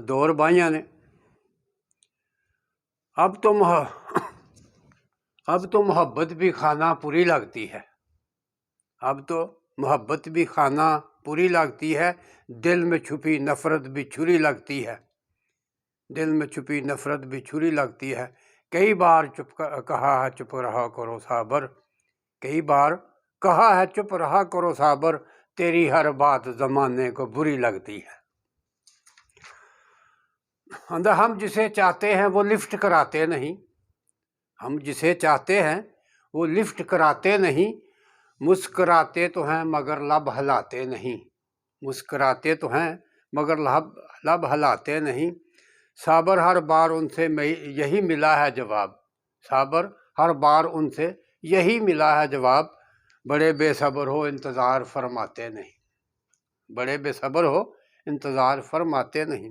دو ربائیاں نے۔ اب تو محبت بھی کھانا پوری لگتی ہے، اب تو محبت بھی کھانا پوری لگتی ہے، دل میں چھپی نفرت بھی چھری لگتی ہے، دل میں چھپی نفرت بھی چھری لگتی ہے۔ کئی بار کہا ہے چپ رہا کرو صابر، کئی بار کہا ہے چپ رہا کرو صابر، تیری ہر بات زمانے کو بری لگتی ہے۔ ہم جسے چاہتے ہیں وہ لفٹ کراتے نہیں، ہم جسے چاہتے ہیں وہ لفٹ کراتے نہیں، مسکراتے تو ہیں مگر لب ہلاتے نہیں، مسکراتے تو ہیں مگر لب ہلاتے نہیں۔ صابر ہر بار ان سے یہی ملا ہے جواب، صابر ہر بار ان سے یہی ملا ہے جواب، بڑے بے صبر ہو انتظار فرماتے نہیں، بڑے بے صبر ہو انتظار فرماتے نہیں۔